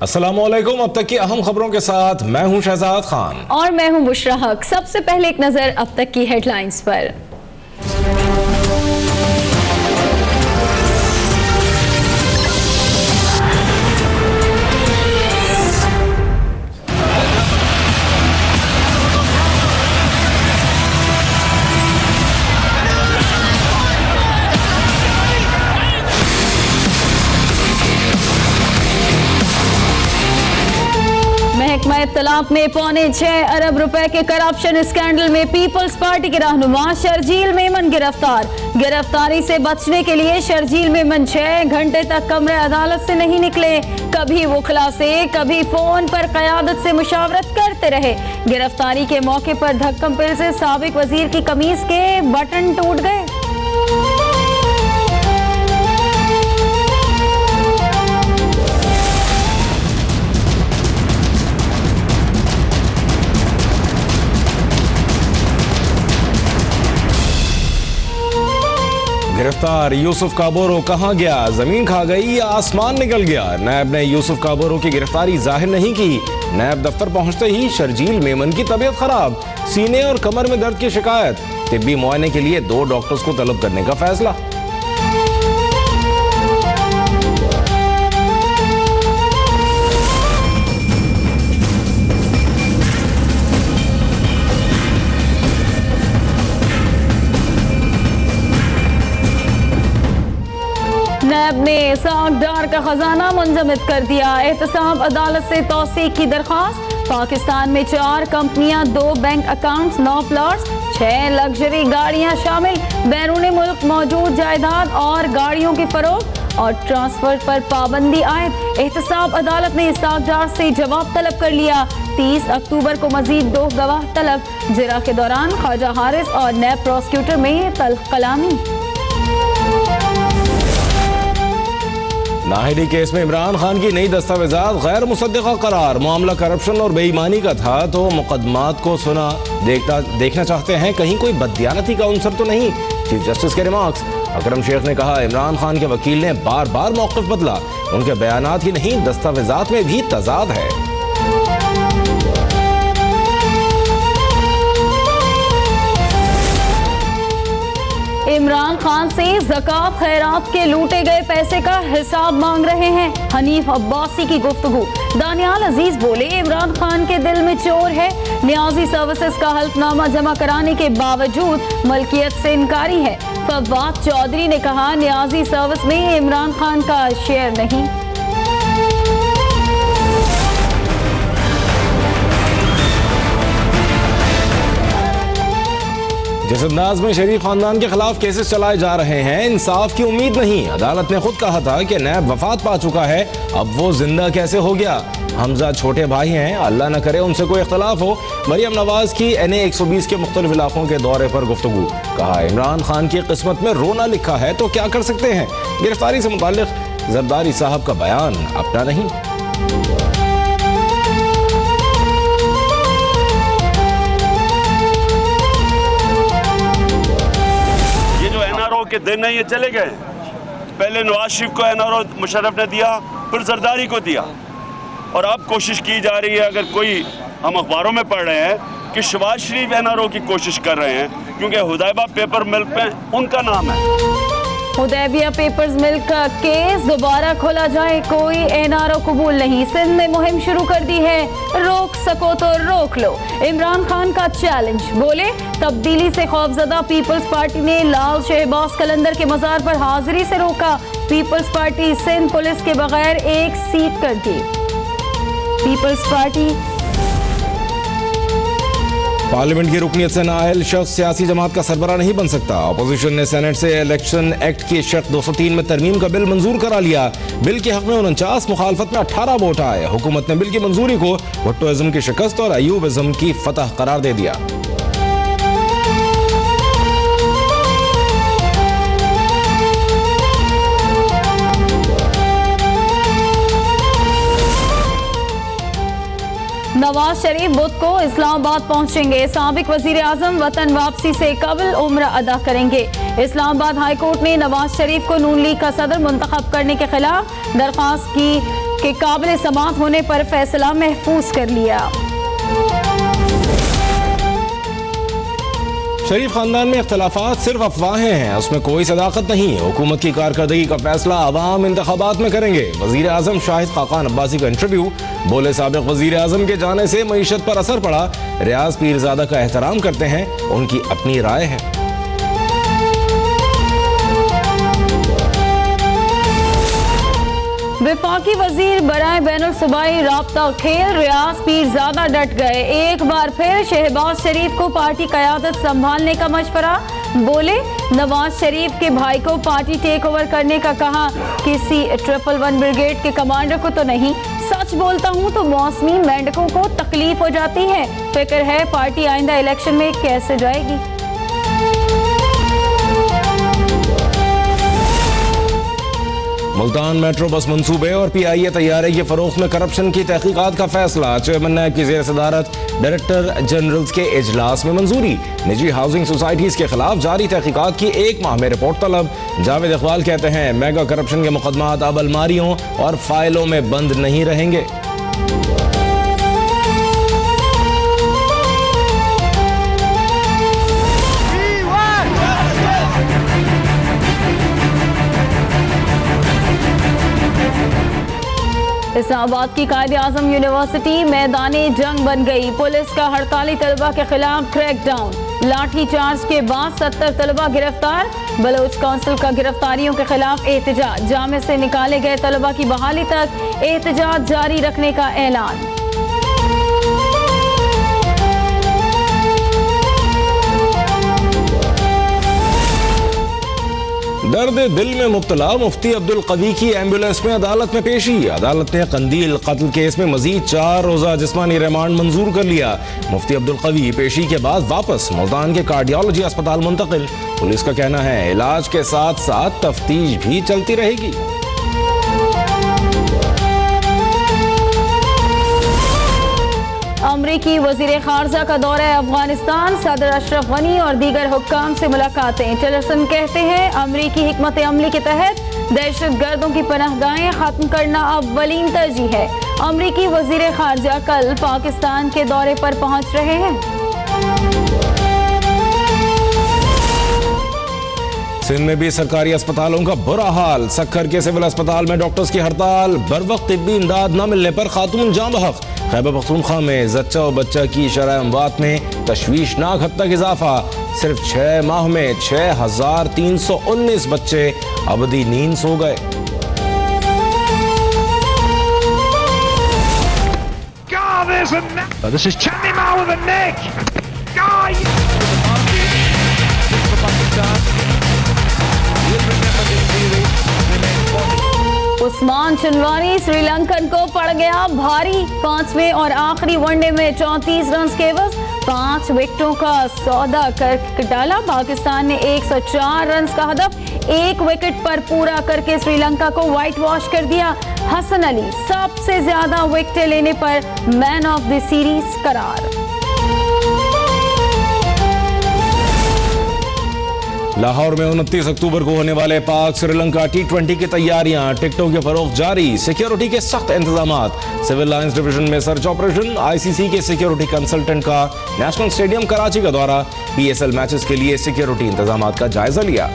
अस्सलामुअलैकुम। अब तक की अहम खबरों के साथ मैं हूं शहजाद खान और मैं हूं बुशरा हक। सबसे पहले एक नजर अब तक की हेडलाइंस पर। महकमा इत्तलात में 6.25 अरब रुपए के करप्शन स्कैंडल में पीपल्स पार्टी के रहनुमा शर्जील मेमन गिरफ्तार। गिरफ्तारी से बचने के लिए शर्जील मेमन 6 घंटे तक कमरे अदालत से नहीं निकले। कभी वकला से कभी फोन पर क़यादत से मुशावरत करते रहे। गिरफ्तारी के मौके पर धक्कम पिल से साबिक वजीर की कमीज के बटन टूट गए। गिरफ्तार यूसुफ काबोरो कहां गया? जमीन खा गई या आसमान निकल गया? नैब ने यूसुफ काबोरो की गिरफ्तारी जाहिर नहीं की। नैब दफ्तर पहुंचते ही शर्जील मेमन की तबीयत खराब, सीने और कमर में दर्द की शिकायत। तिब्बी मुआयने के लिए 2 डॉक्टर्स को तलब करने का फैसला। नैब ने सागदार का खजाना मुंजमद कर दिया। एहतसाब अदालत से तौसीक की दरख्वास्त। पाकिस्तान में 4 कंपनियां, 2 बैंक अकाउंट्स, 9 प्लॉट्स, 6 लग्जरी गाड़ियां शामिल। बैरून मुल्क मौजूद जायदाद और गाड़ियों की फरोख्त और ट्रांसफर पर पाबंदी आयद। एहतसाब अदालत ने सागदार से जवाब तलब कर लिया। 30 अक्टूबर को मजीद 2 गवाह तलब। जिरा के दौरान ख्वाजा हारिस और नैब प्रोसिक्यूटर में तल्ख कलामी। नाहिदी केस में इमरान खान की नई दस्तावेजात गैर मुसद्दिका करार। मामला करप्शन और बेईमानी का था तो मुकदमात को सुना देखना चाहते हैं, कहीं कोई बददियानती का अंसर तो नहीं। चीफ जस्टिस के रिमार्क्स। अकरम शेख ने कहा इमरान खान के वकील ने बार बार मौक़िफ़ बदला। उनके बयानात ही नहीं दस्तावेजात में भी तजाद है। इमरान खान से ज़कात खैरात के लूटे गए पैसे का हिसाब मांग रहे हैं। हनीफ अब्बासी की गुफ्तगू। दानियाल अजीज बोले इमरान खान के दिल में चोर है। न्याजी सर्विसेज का हल्फनामा जमा कराने के बावजूद मलकियत से इनकारी है। फवाद चौधरी ने कहा न्याजी सर्विस में इमरान खान का शेयर नहीं। जिस अंदाज में शरीफ खानदान के खिलाफ केसेस चलाए जा रहे हैं, इंसाफ की उम्मीद नहीं। अदालत ने खुद कहा था कि नैब वफात पा चुका है, अब वो जिंदा कैसे हो गया? हमजा छोटे भाई हैं, अल्लाह न करे उनसे कोई इख्तलाफ हो। मरियम नवाज की NA 120 के मुख्तलिफ इलाकों के दौरे पर गुफ्तगू। कहा इमरान खान की किस्मत में रोना लिखा है तो क्या कर सकते हैं। गिरफ्तारी से मुताल्लिक जरदारी साहब का बयान अपना नहीं। के दिन है ये चले गए। पहले नवाज शरीफ को NRO मुशर्रफ ने दिया, फिर जरदारी को दिया, और अब कोशिश की जा रही है, अगर कोई हम अखबारों में पढ़ रहे हैं कि शहबाज शरीफ NRO की कोशिश कर रहे हैं क्योंकि हुदैबिया पेपर मिल्क में उनका नाम है। हुदैबिया पेपर्स मिल्क का केस दोबारा खोला जाए, कोई NRO कबूल नहीं। सिंध में मुहिम शुरू कर दी है, रोक सको तो रोक लो। इमरान खान का चैलेंज। बोले तब्दीली से खौफजदा पीपल्स पार्टी ने लाल शहबाज कलंदर के मजार पर हाजिरी से रोका। पीपल्स पार्टी सिंध पुलिस के बगैर 1 सीट कर दी। पीपल्स पार्टी पार्लियामेंट की रुकनीत से नाअहल शख्स सियासी जमात का सरबरा नहीं बन सकता। अपोजिशन ने सेनेट से इलेक्शन एक्ट की शर्त 203 में तरमीम का बिल मंजूर करा लिया। बिल के हक में 49, मुखालफत में 18 वोट आए। हुकूमत ने बिल की मंजूरी को भुट्टोइज्म की शिकस्त और अयूबिज्म की फतह करार दे दिया। नवाज शरीफ बुध को इस्लामाबाद पहुंचेंगे। साबिक वजीर आजम वतन वापसी से कबल उम्र अदा करेंगे। इस्लामाबाद हाई कोर्ट ने नवाज शरीफ को नून लीग का सदर मुंतखब करने के खिलाफ दरख्वास्त की के काबिल समाअत होने पर फैसला महफूज कर लिया। शरीफ खानदान में इख्तलाफात सिर्फ अफवाहें हैं, उसमें कोई सदाकत नहीं। हुकूमत की कारकर्दगी का फैसला अवाम इंतखाबात में करेंगे। वजीर आजम शाहिद खाकान अब्बासी का इंटरव्यू। बोले साबिक वजीर आजम के जाने से मईशत पर असर पड़ा। रियाज पीरजादा का एहतराम करते हैं, उनकी अपनी राय है। वफाकी वजीर बराए बैनुल सूबाई राब्ता खेल रियाज पीरजादा डट गए। एक बार फिर शहबाज शरीफ को पार्टी क़यादत संभालने का मशवरा। बोले नवाज शरीफ के भाई को पार्टी टेक ओवर करने का कहा। किसी 111 ब्रिगेड के कमांडर को तो नहीं। सच बोलता हूँ तो मौसमी मेंढकों को तकलीफ हो जाती है। फिक्र है पार्टी आइंदा इलेक्शन में कैसे जाएगी। मुल्तान मेट्रो बस मंसूबे और PIA तैयारे के फरोख्त में करप्शन की तहकीकात का फैसला। चेयरमैन नायब की ज़ेर सदारत डायरेक्टर जनरल्स के इजलास में मंजूरी। निजी हाउसिंग सोसाइटीज के खिलाफ जारी तहकीकात की 1 माह में रिपोर्ट तलब। जावेद इकबाल कहते हैं मेगा करप्शन के मुकदमात अब अलमारियों और फाइलों में बंद नहीं रहेंगे। इस्लामाबाद की कायदे आजम यूनिवर्सिटी मैदाने जंग बन गई। पुलिस का हड़ताली तलबा के खिलाफ क्रैकडाउन। लाठी चार्ज के बाद 70 तलबा गिरफ्तार। बलोच काउंसिल का गिरफ्तारियों के खिलाफ एहतजाज। जामे से निकाले गए तलबा की बहाली तक एहतजाज जारी रखने का ऐलान। दर्द दिल में मुब्तला मुफ्ती अब्दुल कवी की एम्बुलेंस में अदालत में पेशी। अदालत ने कंदील कत्ल केस में मजीद 4 रोजा जिस्मानी रिमांड मंजूर कर लिया। मुफ्ती अब्दुल कवी पेशी के बाद वापस मुल्तान के कार्डियोलॉजी अस्पताल मुंतकिल। पुलिस का कहना है इलाज के साथ साथ तफ्तीश भी चलती रहेगी। अमरीकी वजीर खारजा का दौरा अफगानिस्तान। सदर अशरफ गनी और दीगर हुक्काम से मुलाकातें। टिलरसन कहते हैं अमरीकी हिकमत अमली के तहत दहशत गर्दों की पनाहगाहें खत्म करना अव्वलीन तरजीह है। अमरीकी वजीर खारजा कल पाकिस्तान के दौरे पर पहुंच रहे हैं। सिंध में भी सरकारी अस्पतालों का बुरा हाल। सक्खर के सिविल अस्पताल में डॉक्टर्स की हड़ताल। बर वक्त तिब्बी इमदाद न मिलने पर खातून जाँ बहक। खैबर पख्तूनख्वा में जच्चा और बच्चा की शरह अमवात में तशवीशनाक हद तक इजाफा। सिर्फ 6 माह में 6319 बच्चे अबदी नींद सो गए। This is Chandimal with a neck. Usman चुनवानी Sri Lankan को पड़ गया भारी। 5वें और आखिरी वनडे में 34 रन के एवज 5 विकेटों का सौदा कर डाला। पाकिस्तान ने 104 रन का हदफ 1 विकेट पर पूरा करके श्रीलंका को व्हाइट वॉश कर दिया। हसन अली सबसे ज्यादा विकेटें लेने पर मैन ऑफ द सीरीज करार। लाहौर में 29 अक्टूबर को होने वाले पाक श्रीलंका T20 की तैयारियां। टिकटों के फरोख्त जारी। सिक्योरिटी के सख्त इंतजामात। सिविल लाइंस डिवीजन में सर्च ऑपरेशन। ICC के सिक्योरिटी कंसल्टेंट का नेशनल स्टेडियम कराची का दौरा। PSL मैचेस के लिए सिक्योरिटी इंतजामात का जायजा लिया।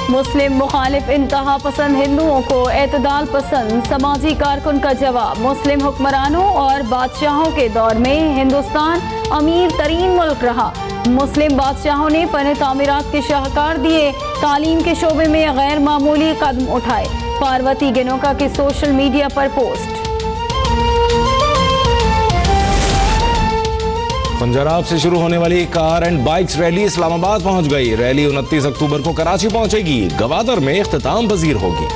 मुस्लिम मुखालिफ इंतहा पसंद हिंदुओं को एतदाल पसंद समाजी कारकुन का जवाब। मुस्लिम हुक्मरानों और बादशाहों के दौर में हिंदुस्तान अमीर तरीन मुल्क रहा। मुस्लिम बादशाहों ने फन तामीरात के शाहकार दिए। तालीम के शोबे में गैर मामूली कदम उठाए। पार्वती गिनोका की सोशल मीडिया पर पोस्ट। पंजाब से शुरू होने वाली car and bikes rally Islamabad पहुंच गई। रैली 29 अक्टूबर को कराची पहुंचेगी। गवादर में इख्तिताम पजीर होगी।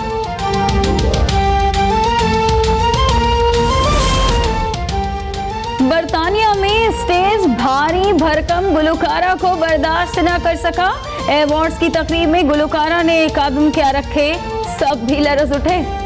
बरतानिया में स्टेज भारी भरकम गुलकारा को बर्दाश्त न कर सका। अवार्ड्स की तकरीब में गुलकारा ने कदम क्या रखे, सब भी लरज उठे।